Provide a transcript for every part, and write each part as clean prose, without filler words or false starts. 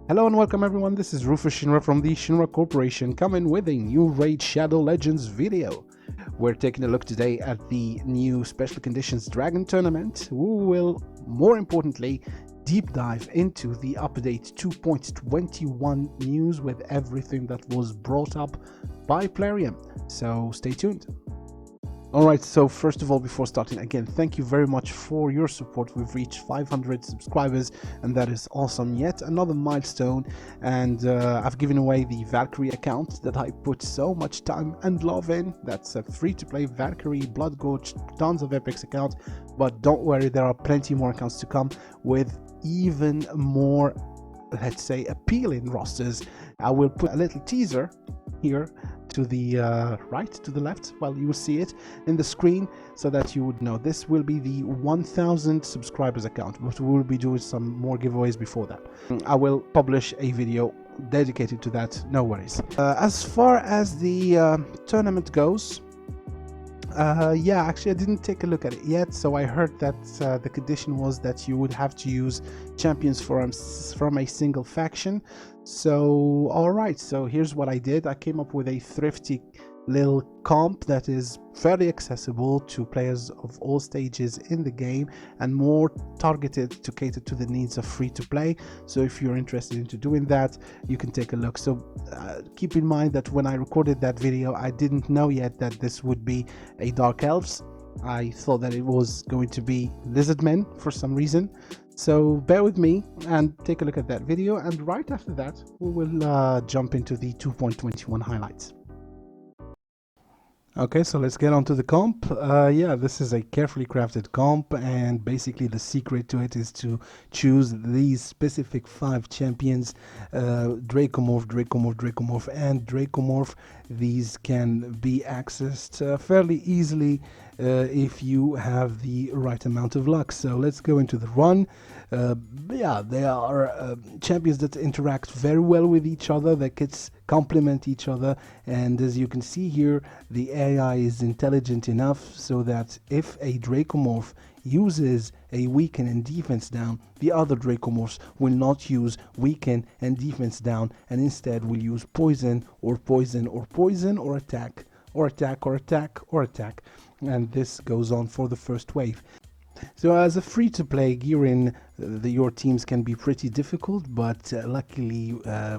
Hello and welcome everyone, this is Rufus Shinra from the Shinra Corporation coming with a new Raid Shadow Legends video. We're taking a look today at the new Special Conditions Dragon Tournament. We will, more importantly, deep dive into the update 2.21 news with everything that was brought up by Plarium. So stay tuned. Alright, so first of all, before starting, again, thank you very much for your support. We've reached 500 subscribers, and that is awesome. Yet another milestone, and I've given away the Valkyrie account that I put so much time and love in. That's a free-to-play Valkyrie, Blood Gorge, tons of epics account, but don't worry, there are plenty more accounts to come with even more, let's say, appealing rosters. I will put a little teaser here to the right, to the left. Well, you will see it in the screen so that you would know. This will be the 1000 subscribers account, but we will be doing some more giveaways before that. I will publish a video dedicated to that, no worries. As far as the tournament goes, yeah, actually I didn't take a look at it yet, so I heard that the condition was that you would have to use champions from a single faction. So alright, so here's what I did. I came up with a thrifty little comp that is fairly accessible to players of all stages in the game and more targeted to cater to the needs of free-to-play. So if you're interested into doing that, you can take a look. So keep in mind that when I recorded that video, I didn't know yet that this would be a Dark Elves. I thought that it was going to be Lizardmen for some reason. So bear with me and take a look at that video, and right after that we will jump into the 2.21 highlights. Okay, so let's get on to the comp. Yeah, this is a carefully crafted comp, and basically the secret to it is to choose these specific 5 champions, Dracomorph, Dracomorph, Dracomorph, and Dracomorph. These can be accessed fairly easily if you have the right amount of luck. So let's go into the run. Yeah, they are champions that interact very well with each other, that kits complement each other, and as you can see here, the AI is intelligent enough so that if a Dracomorph uses a weaken and defense down, the other Dracomorphs will not use weaken and defense down, and instead will use poison or poison or poison or attack or attack or attack or attack, and this goes on for the first wave. So as a free-to-play, gearing your teams can be pretty difficult, but luckily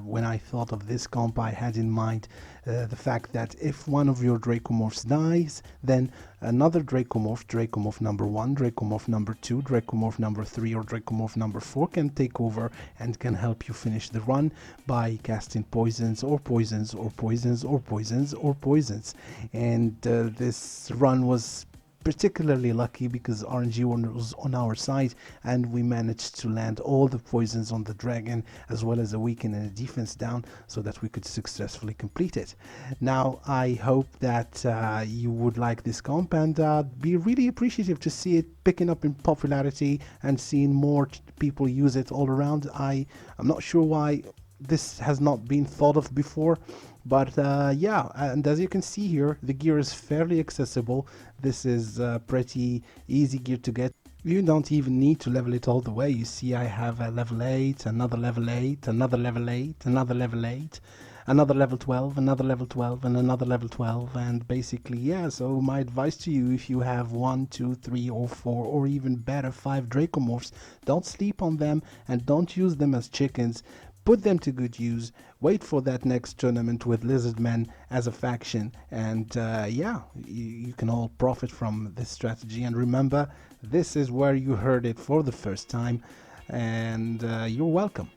when I thought of this comp, I had in mind the fact that if one of your Dracomorphs dies, then another Dracomorph, Dracomorph number 1, Dracomorph number 2, Dracomorph number 3, or Dracomorph number 4 can take over and can help you finish the run by casting poisons or poisons or poisons or poisons or poisons. And this run was particularly lucky because RNG was on our side, and we managed to land all the poisons on the dragon as well as a weaken and a defense down so that we could successfully complete it. Now I hope that you would like this comp, and be really appreciative to see it picking up in popularity and seeing more people use it all around. I'm not sure why this has not been thought of before, but yeah, and as you can see here, the gear is fairly accessible. This is pretty easy gear to get. You don't even need to level it all the way. You see I have a level 8, another level 8, another level 8, another level 8, another level 12, another level 12, and another level 12, and basically, yeah, so my advice to you, if you have 1, 2, 3, or 4, or even better 5 Dracomorphs, don't sleep on them and don't use them as chickens. Put them to good use. Wait for that next tournament with Lizardmen as a faction, and yeah, you can all profit from this strategy. And remember, this is where you heard it for the first time, and you're welcome.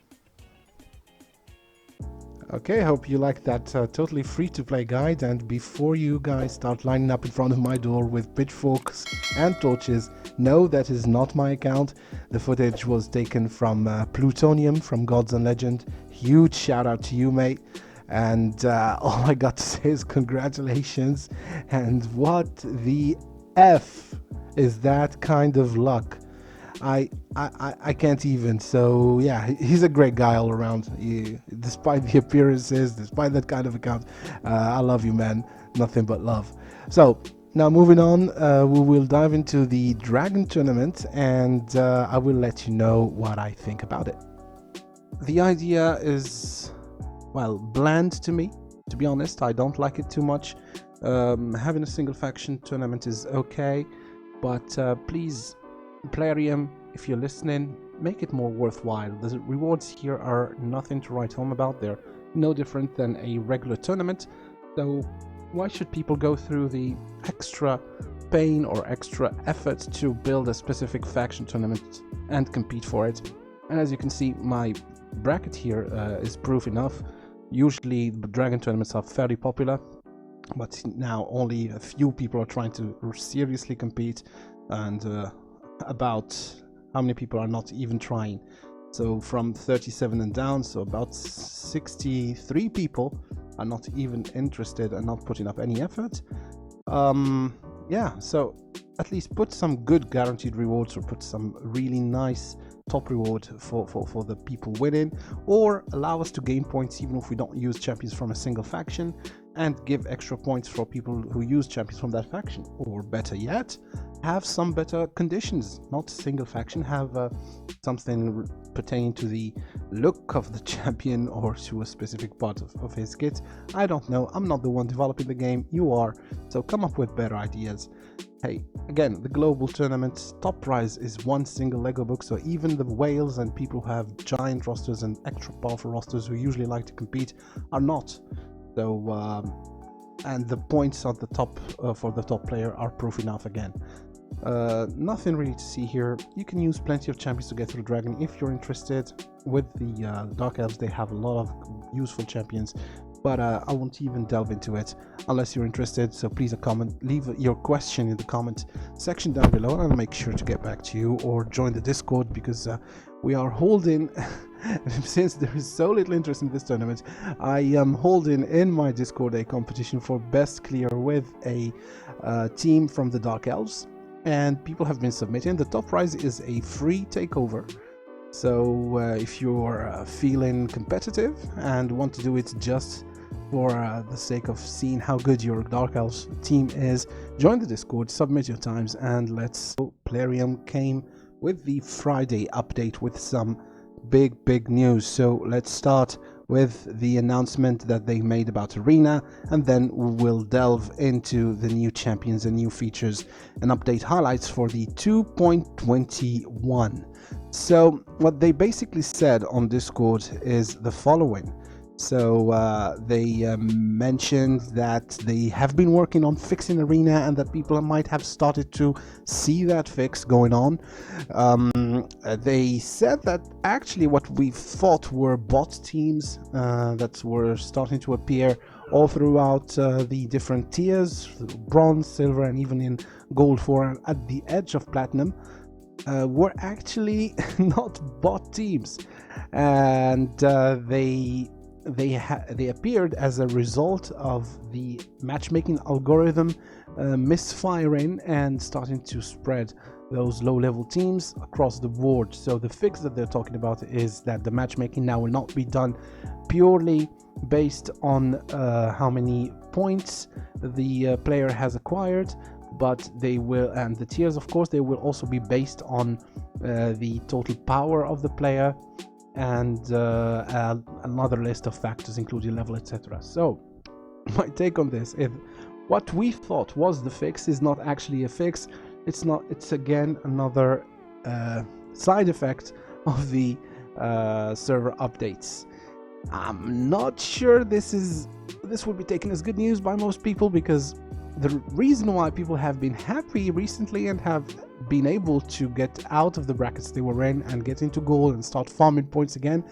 Okay, hope you liked that totally free-to-play guide, and before you guys start lining up in front of my door with pitchforks and torches, no, that is not my account. The footage was taken from Plutonium from Gods and Legend. Huge shout out to you, mate. And all I got to say is congratulations, and what the F is that kind of luck? I can't even. So yeah, he's a great guy all around. Despite the appearances, despite that kind of account, I love you, man. Nothing but love. So now moving on, we will dive into the Dragon Tournament, and I will let you know what I think about it. The idea is, well, bland to me, to be honest. I don't like it too much. Having a single faction tournament is okay, but please, Plarium, if you're listening, make it more worthwhile. The rewards here are nothing to write home about. They're no different than a regular tournament, so why should people go through the extra pain or extra effort to build a specific faction tournament and compete for it? And as you can see, my bracket here is proof enough. Usually the Dragon tournaments are fairly popular, but now only a few people are trying to seriously compete, and about how many people are not even trying. So from 37 and down, so about 63 people are not even interested and not putting up any effort. Yeah, so at least put some good guaranteed rewards, or put some really nice top reward for the people winning, or allow us to gain points even if we don't use champions from a single faction, and give extra points for people who use champions from that faction. Or better yet, have some better conditions, not single faction, have something pertaining to the look of the champion or to a specific part of his kit. I don't know, I'm not the one developing the game, you are, so come up with better ideas. Hey, again, the global tournament's top prize is one single Lego book, so even the whales and people who have giant rosters and extra powerful rosters who usually like to compete are not. So, and the points on the top for the top player are proof enough again. Nothing really to see here. You can use plenty of champions to get through Dragon if you're interested. With the Dark Elves, they have a lot of useful champions, but I won't even delve into it unless you're interested. So please leave your question in the comment section down below, and I'll make sure to get back to you, or join the Discord, because we are holding since there is so little interest in this tournament, I am holding in my Discord a competition for best clear with a team from the Dark Elves, and people have been submitting. The top prize is a free takeover. So if you're feeling competitive and want to do it just for the sake of seeing how good your Dark Elves team is, join the Discord, submit your times, and let's go. Plarium came with the Friday update with some big news. So let's start with the announcement that they made about Arena, and then we'll delve into the new champions and new features and update highlights for the 2.21. So what they basically said on Discord is the following. So they mentioned that they have been working on fixing Arena, and that people might have started to see that fix going on. They said that actually what we thought were bot teams that were starting to appear all throughout the different tiers, bronze, silver, and even in gold 4 and at the edge of platinum, were actually not bot teams, and they appeared as a result of the matchmaking algorithm misfiring and starting to spread those low-level teams across the board. So the fix that they're talking about is that the matchmaking now will not be done purely based on how many points the player has acquired, but they will, and the tiers, of course, they will also be based on the total power of the player, and another list of factors including level, etc. So my take on this is what we thought was the fix is not actually a fix. It's again another side effect of the server updates. I'm not sure this will be taken as good news by most people, because the reason why people have been happy recently and have been able to get out of the brackets they were in and get into gold and start farming points again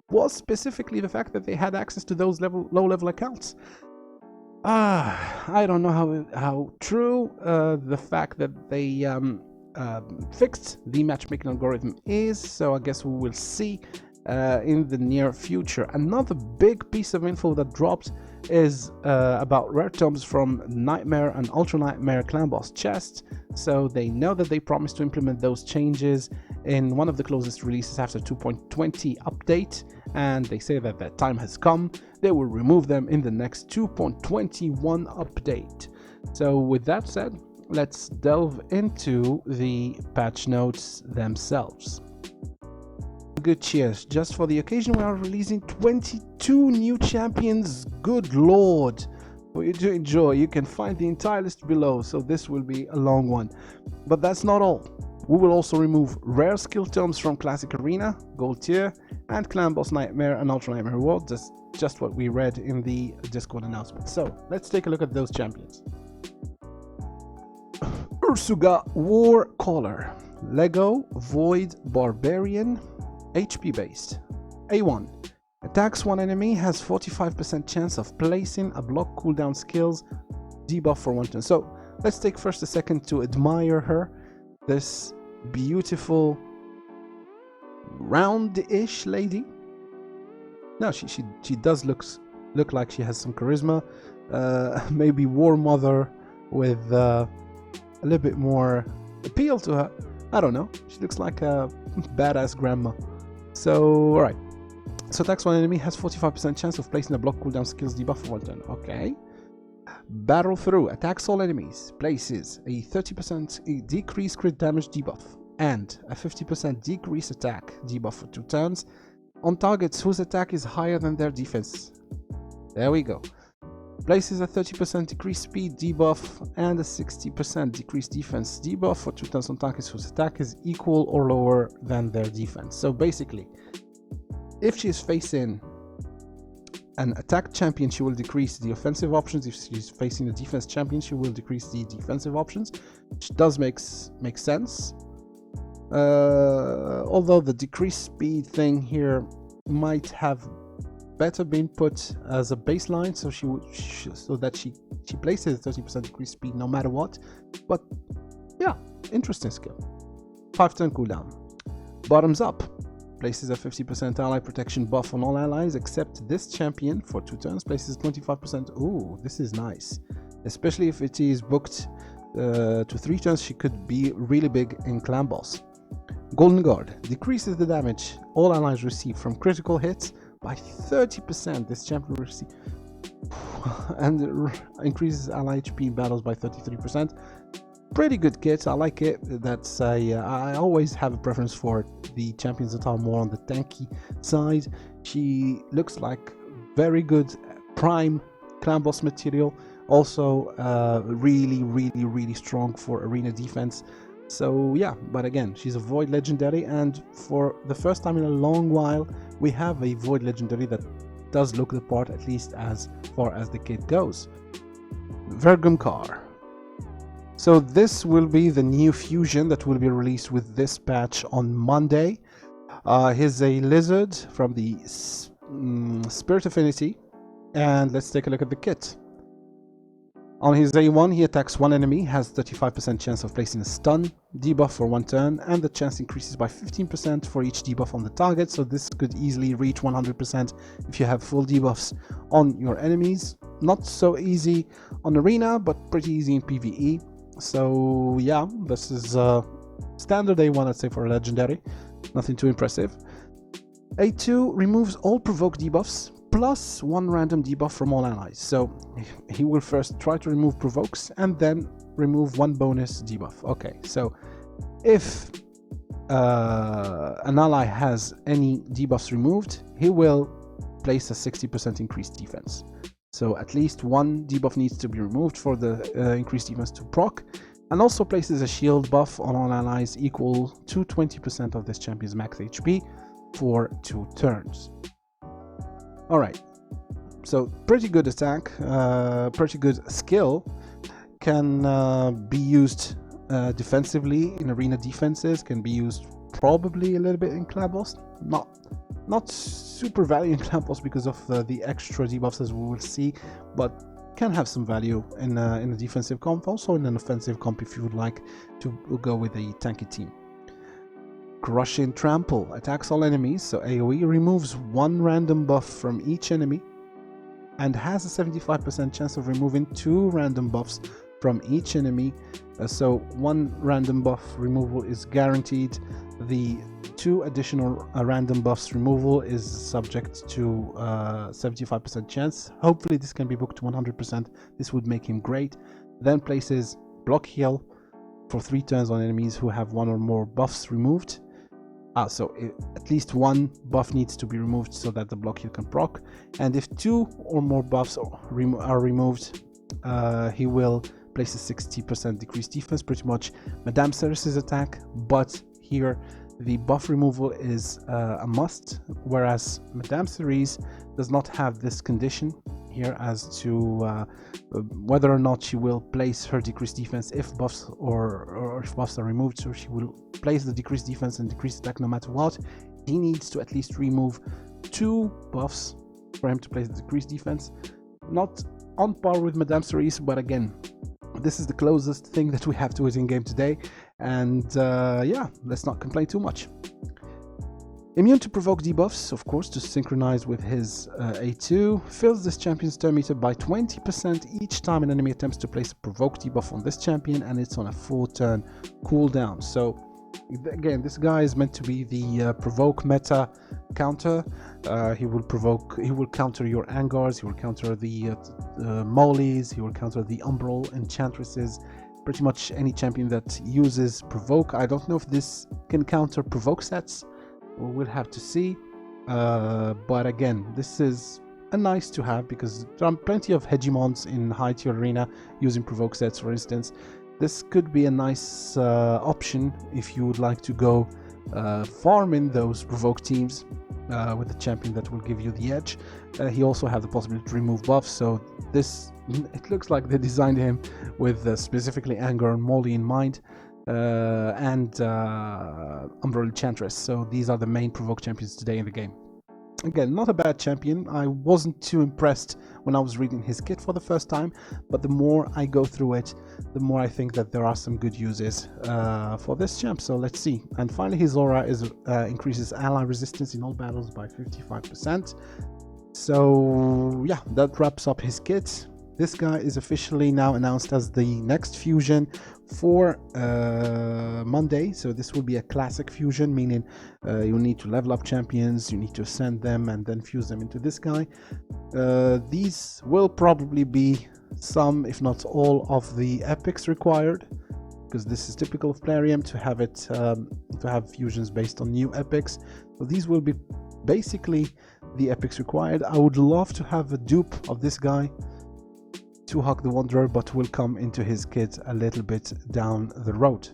was specifically the fact that they had access to those low-level accounts. I don't know how true the fact that they fixed the matchmaking algorithm is, so I guess we will see in the near future. Another big piece of info that dropped is about rare tomes from Nightmare and Ultra Nightmare Clan Boss chests. So they know that they promised to implement those changes in one of the closest releases after 2.20 update, and they say that that time has come. They will remove them in the next 2.21 update. So with that said, let's delve into the patch notes themselves. good cheers. Just for the occasion, we are releasing 22 new champions. Good lord. For you to enjoy, you can find the entire list below, so this will be a long one. But that's not all. We will also remove rare skill tomes from Classic Arena, Gold Tier, and Clan Boss Nightmare and Ultra Nightmare Reward. That's just what we read in the Discord announcement. So let's take a look at those champions. Ursuga War Caller, Lego Void Barbarian, HP based. A1. Attacks one enemy, has 45% chance of placing a block cooldown skills debuff for 1 turn. So let's take first a second to admire her. This beautiful round-ish lady. No, she does look like she has some charisma. Maybe War Mother with a little bit more appeal to her. I don't know. She looks like a badass grandma. So, alright. So attacks one enemy, has 45% chance of placing a block cooldown skills debuff for 1 turn. Okay. Battle Through, attacks all enemies, places a 30% decrease crit damage debuff and a 50% decrease attack debuff for 2 turns on targets whose attack is higher than their defense. There we go. Places a 30% decreased speed debuff and a 60% decreased defense debuff for 2 turns on targets whose attack is equal or lower than their defense. So basically, if she is facing an attack champion, she will decrease the offensive options. If she's facing a defense champion, she will decrease the defensive options, which does make sense. Although the decreased speed thing here might have better been put as a baseline, so that she places 30% decreased speed no matter what. But yeah, interesting skill. 5 turn cooldown. Bottoms Up. Places a 50% ally protection buff on all allies except this champion for 2 turns. Places 25%. Ooh, this is nice. Especially if it is booked to 3 turns, she could be really big in Clan Boss. Golden Guard. Decreases the damage all allies receive from critical hits by 30%. This champion will receive and increases ally HP in battles by 33%. Pretty good kit. I like it. That's I always have a preference for the champions that are more on the tanky side. She looks like very good prime Clan Boss material. Also really strong for arena defense. So yeah, but again, she's a Void legendary, and for the first time in a long while we have a Void legendary that does look the part, at least as far as the kit goes. Vergum Car. So this will be the new fusion that will be released with this patch on Monday. He's a lizard from the Spirit Affinity, and let's take a look at the kit. On his A1, he attacks one enemy, has 35% chance of placing a stun debuff for 1 turn, and the chance increases by 15% for each debuff on the target, so this could easily reach 100% if you have full debuffs on your enemies. Not so easy on Arena, but pretty easy in PvE. So yeah, this is standard A1, I'd say, for a legendary. Nothing too impressive. A2 removes all provoke debuffs plus 1 random debuff from all allies. So he will first try to remove provokes and then remove 1 bonus debuff. Okay, so if an ally has any debuffs removed, he will place a 60% increased defense. So at least 1 debuff needs to be removed for the increased defense to proc, and also places a shield buff on all allies equal to 20% of this champion's max HP for 2 turns. Alright, so pretty good attack, pretty good skill, can be used defensively in arena defenses, can be used probably a little bit in Clan Boss, not super value in Clan Boss because of the extra debuffs, as we will see, but can have some value in a defensive comp, also in an offensive comp if you would like to go with a tanky team. Crushing Trample attacks all enemies, so AoE removes 1 random buff from each enemy and has a 75% chance of removing 2 random buffs from each enemy. So 1 random buff removal is guaranteed. The 2 additional random buffs removal is subject to 75% chance. Hopefully this can be booked to 100%. This would make him great. Then places block heal for 3 turns on enemies who have 1 or more buffs removed. At least one buff needs to be removed so that the block heal can proc, and if 2 or more buffs are removed, he will place a 60% decreased defense, pretty much Madame Ceres' attack, but here the buff removal is a must, whereas Madame Ceres does not have this condition here as to whether or not she will place her decreased defense if buffs or if buffs are removed. So she will place the decreased defense and decreased attack no matter what. He needs to at least remove 2 buffs for him to place the decreased defense. Not on par with Madame Ceres, but again, this is the closest thing that we have to it in game today, and yeah, let's not complain too much. Immune to provoke debuffs, of course, to synchronize with his A2, fills this champion's turn meter by 20% each time an enemy attempts to place a provoke debuff on this champion, and it's on a 4-turn cooldown. So again, this guy is meant to be the provoke meta counter. He will counter your Angars, he will counter the Mollies, he will counter the Umbral Enchantresses, pretty much any champion that uses provoke. I don't know if this can counter provoke sets, we'll have to see, but again, this is a nice to have because there are plenty of hegemons in high tier arena using provoke sets, for instance. This could be a nice option if you would like to go farm in those provoke teams with a champion that will give you the edge. He also has the possibility to remove buffs, so it looks like they designed him with specifically Anger and Molly in mind, and Umbral Enchantress. So these are the main provoke champions today in the game. Again, not a bad champion. I wasn't too impressed when I was reading his kit for the first time, but the more I go through it, the more I think that there are some good uses for this champ. So let's see. And finally, his aura increases ally resistance in all battles by 55%. So yeah, that wraps up his kit. This guy is officially now announced as the next fusion for Monday. So this will be a classic fusion, meaning you need to level up champions, you need to ascend them and then fuse them into this guy. These will probably be some, if not all, of the epics required, because this is typical of Plarium to have it to have fusions based on new epics. So these will be basically the epics required. I would love to have a dupe of this guy, Tuhak the Wanderer, but will come into his kit a little bit down the road.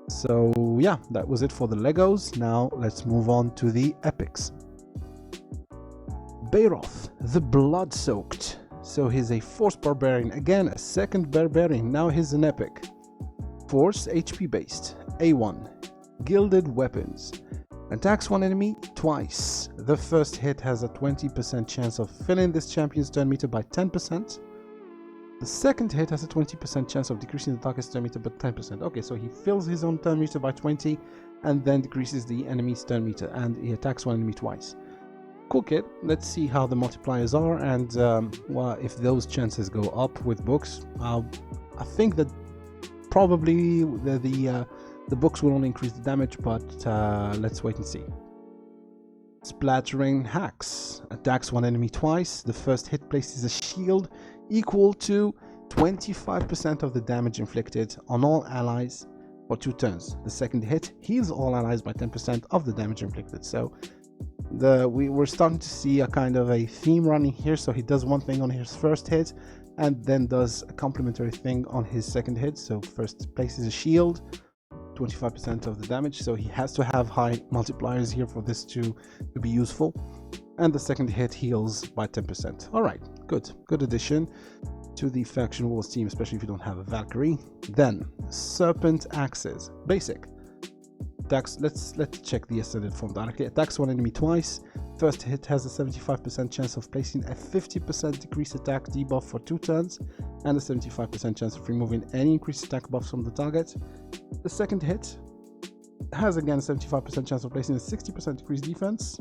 So yeah, that was it for the Legos. Now let's move on to the epics. Bayroth, the Blood-Soaked. So he's a Force Barbarian, again a second Barbarian, now he's an epic. Force HP based, A1, Gilded Weapons. Attacks one enemy twice. The first hit has a 20% chance of filling this champion's turn meter by 10%. The second hit has a 20% chance of decreasing the target's turn meter by 10%. Okay, so he fills his own turn meter by 20 and then decreases the enemy's turn meter, and he attacks one enemy twice. Cool kit. Let's see how the multipliers are, and well, if those chances go up with books. I think that probably the books will only increase the damage, but let's wait and see. Splattering Hacks. Attacks one enemy twice. The first hit places a shield equal to 25% of the damage inflicted on all allies for 2 turns. The second hit heals all allies by 10% of the damage inflicted. So we're starting to see a kind of a theme running here. So he does one thing on his first hit and then does a complementary thing on his second hit. So first places a shield, 25% of the damage, so he has to have high multipliers here for this to be useful, and the second hit heals by 10%. All right, good addition to the faction wars team, especially if you don't have a Valkyrie. Then Serpent Axes, basic attacks. Let's check the ascended form directly. Attacks one enemy twice. First hit has a 75% chance of placing a 50% decreased attack debuff for 2 turns, and a 75% chance of removing any increased attack buffs from the target. The second hit has again a 75% chance of placing a 60% decreased defense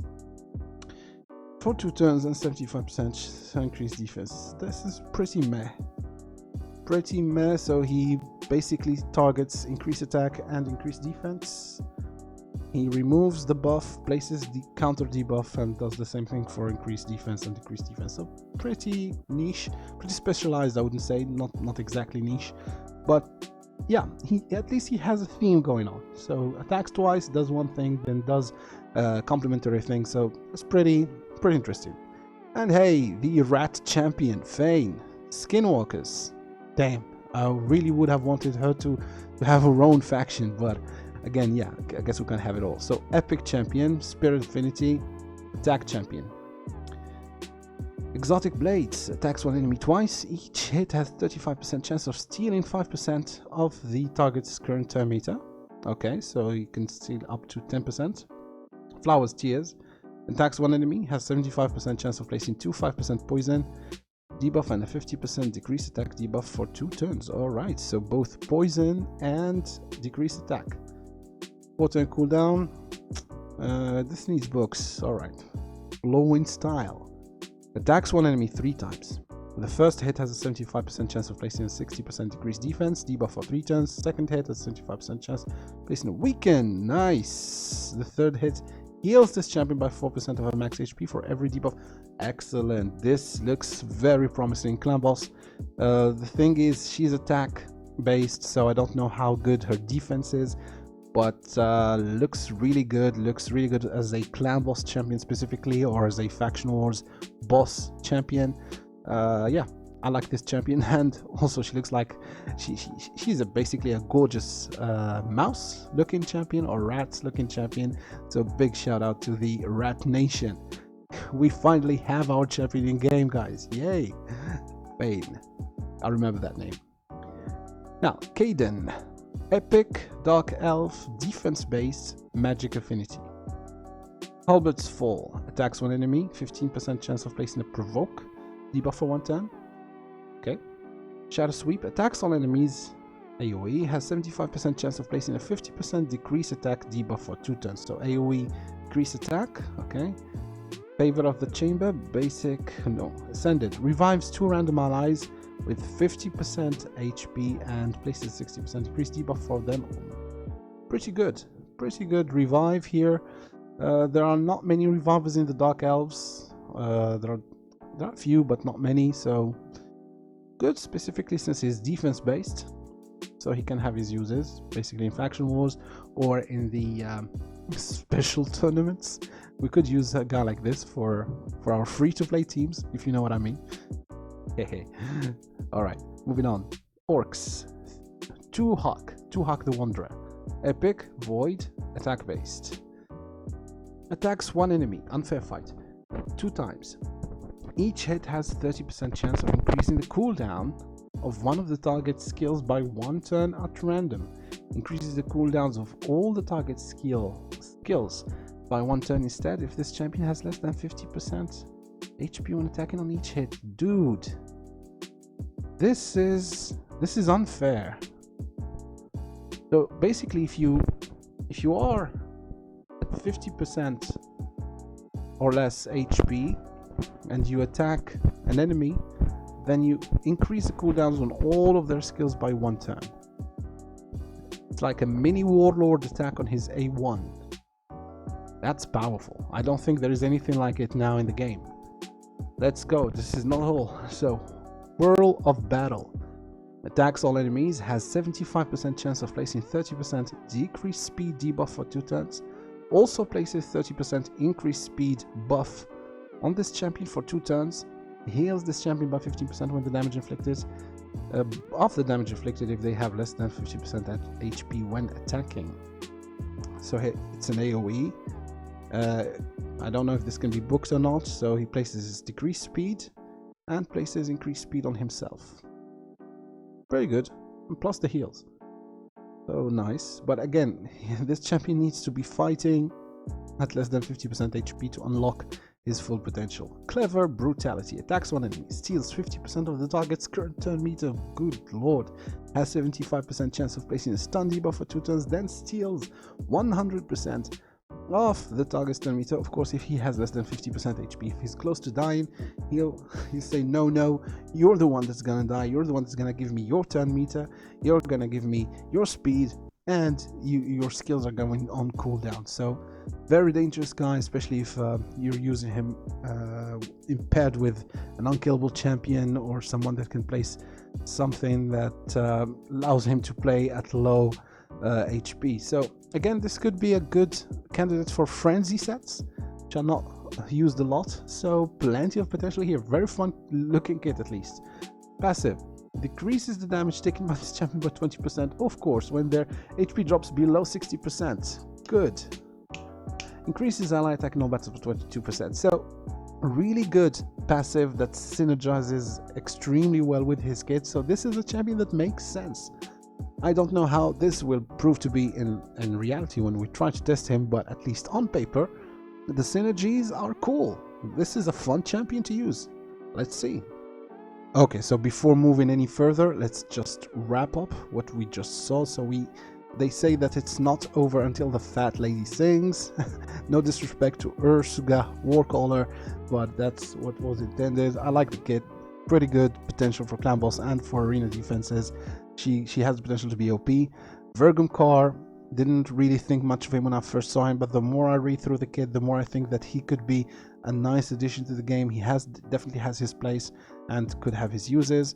for 2 turns and 75% increased defense. This is pretty meh. So he basically targets increased attack and increased defense. He removes the buff, places the counter debuff, and does the same thing for increased defense and decreased defense. So pretty niche, pretty specialized, I wouldn't say, not exactly niche, but yeah, he at least he has a theme going on. So attacks twice, does one thing, then does complementary thing. So it's pretty interesting. And hey, the rat champion, Fane, Skinwalkers. Damn, I really would have wanted her to have her own faction, but again, yeah, I guess we can have it all. So epic champion, Spirit Affinity, attack champion. Exotic Blades attacks one enemy twice. Each hit has 35% chance of stealing 5% of the target's current turn meter. Okay, so you can steal up to 10%. Flowers Tears attacks one enemy, has 75% chance of placing 5% poison debuff and a 50% decreased attack debuff for 2 turns. Alright, so both poison and decreased attack. 4 turn cooldown. This needs books. Alright. Blowing Style attacks one enemy 3 times. The first hit has a 75% chance of placing a 60% decreased defense debuff for 3 turns. Second hit has a 75% chance of placing a weaken. Nice. The third hit heals this champion by 4% of her max HP for every debuff. Excellent. This looks very promising. Clan boss. The thing is, she's attack based, so I don't know how good her defense is, but looks really good. Looks really good as a clan boss champion specifically, or as a faction wars boss champion. Yeah, I like this champion, and also she looks like she's basically a gorgeous mouse looking champion or rat looking champion. So big shout out to the Rat Nation. We finally have our champion in game, guys. Yay. Bane, I'll remember that name. Now Kaden, epic dark elf, defense based, magic affinity. Halbert's Fall attacks one enemy, 15% chance of placing a provoke debuff for 1 turn. Okay. Shadow Sweep attacks all enemies. AoE has 75% chance of placing a 50% decrease attack debuff for 2 turns. So AoE decrease attack. Okay. Favor of the Chamber, basic, no, Ascended. Revives 2 random allies with 50% HP and places 60% decrease debuff for them. Pretty good. Pretty good revive here. There are not many revivers in the Dark Elves. There are a few, but not many, so good, specifically since he's defense based, so he can have his uses basically in faction wars or in the special tournaments. We could use a guy like this for our free-to-play teams, if you know what I mean. Hehe. Alright, moving on. Orcs. 2-Hawk the Wanderer. Epic, Void, attack based. Attacks one enemy, unfair fight, 2 times. Each hit has 30% chance of increasing the cooldown of one of the target's skills by 1 turn at random. Increases the cooldowns of all the target's skills by 1 turn instead if this champion has less than 50% HP when attacking on each hit. Dude, this is unfair. So basically, if you are at 50% or less HP and you attack an enemy, then you increase the cooldowns on all of their skills by 1 turn. It's like a mini warlord attack on his A1. That's powerful. I don't think there is anything like it now in the game. Let's go. This is not all. So, Whirl of Battle. Attacks all enemies, has 75% chance of placing 30% decreased speed debuff for 2 turns. Also places 30% increased speed buff on this champion for 2 turns. Heals this champion by 15% when the damage inflicted. Of the damage inflicted if they have less than 50% HP when attacking. So it's an AoE. I don't know if this can be booked or not, so he places his decreased speed and places increased speed on himself. Very good, and plus the heals. So nice, but again, this champion needs to be fighting at less than 50% HP to unlock his full potential. Clever Brutality. Attacks one enemy, steals 50% of the target's current turn meter. Good lord. Has 75% chance of placing a stun debuff for 2 turns, then steals 100% of the target's turn meter. Of course, if he has less than 50% HP, if he's close to dying, he'll say, no, you're the one that's gonna die, you're the one that's gonna give me your turn meter, you're gonna give me your speed, and your skills are going on cooldown. So Very dangerous guy, especially if you're using him paired with an unkillable champion or someone that can place something that allows him to play at low HP. So again, this could be a good candidate for frenzy sets, which are not used a lot. So plenty of potential here. Very fun looking kit at least. Passive. Decreases the damage taken by this champion by 20%, of course, when their HP drops below 60%. Good. Increases ally attack in all battles by 22%. So, really good passive that synergizes extremely well with his kit. So, this is a champion that makes sense. I don't know how this will prove to be in reality when we try to test him, but at least on paper, the synergies are cool. This is a fun champion to use. Let's see. Okay, so before moving any further, let's just wrap up what we just saw. So they say that it's not over until the fat lady sings. No disrespect to Ursuga Warcaller, but that's what was intended. I like the kit. Pretty good potential for clan boss and for arena defenses. She has the potential to be OP. Vergum Car, didn't really think much of him when I first saw him, but the more I read through the kit, the more I think that he could be a nice addition to the game. He definitely has his place and could have his uses.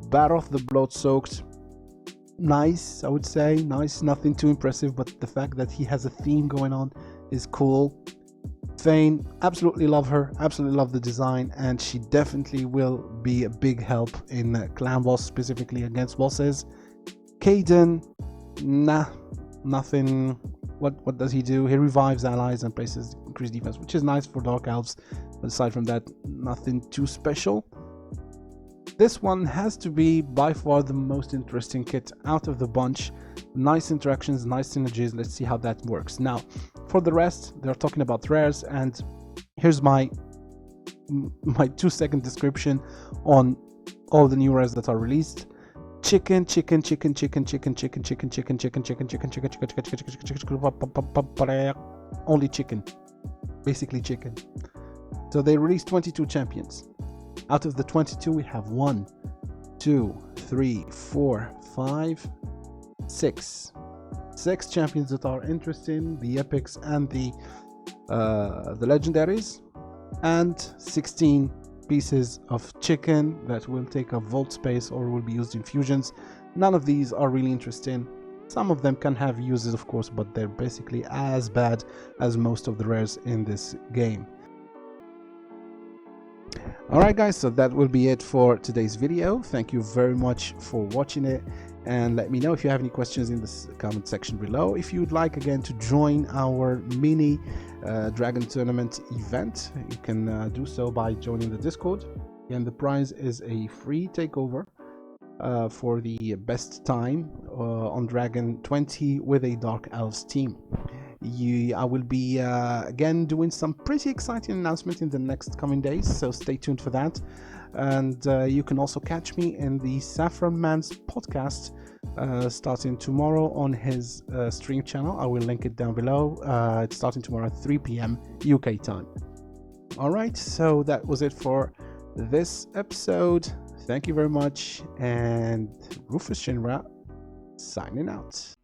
Baroth the Blood Soaked, nice, I would say. Nice, nothing too impressive, but the fact that he has a theme going on is cool. Fane, absolutely love her, absolutely love the design, and she definitely will be a big help in clan boss, specifically against bosses. Caden, nah, nothing. What does he do? He revives allies and places increased defense, which is nice for Dark Elves, but aside from that, nothing too special. This one has to be by far the most interesting kit out of the bunch. Nice interactions, nice synergies. Let's see how that works. Now, for the rest, they're talking about rares, and here's my 2-second description on all the new rares that are released. Chicken, chicken, chicken, chicken, chicken, chicken, chicken, chicken, chicken, chicken, chicken, chicken, chicken, chicken, chicken, only chicken, basically chicken. So they released 22 champions. Out of the 22, we have 1, 2, 3, 4, 5, 6 champions that are interesting, the epics and the legendaries, and 16 pieces of chicken that will take up vault space or will be used in fusions. None of these are really interesting. Some of them can have uses, of course, but they're basically as bad as most of the rares in this game. Alright guys, so that will be it for today's video. Thank you very much for watching it, and let me know if you have any questions in the comment section below. If you'd like again to join our mini Dragon Tournament event, you can do so by joining the Discord. And the prize is a free takeover for the best time on Dragon 20 with a Dark Elves team. I will be again doing some pretty exciting announcements in the next coming days, so stay tuned for that. And you can also catch me in the Saffron Man's podcast starting tomorrow on his stream channel. I will link it down below. It's starting tomorrow at 3 p.m. UK time. Alright, so that was it for this episode. Thank you very much, and Rufus Shinra signing out.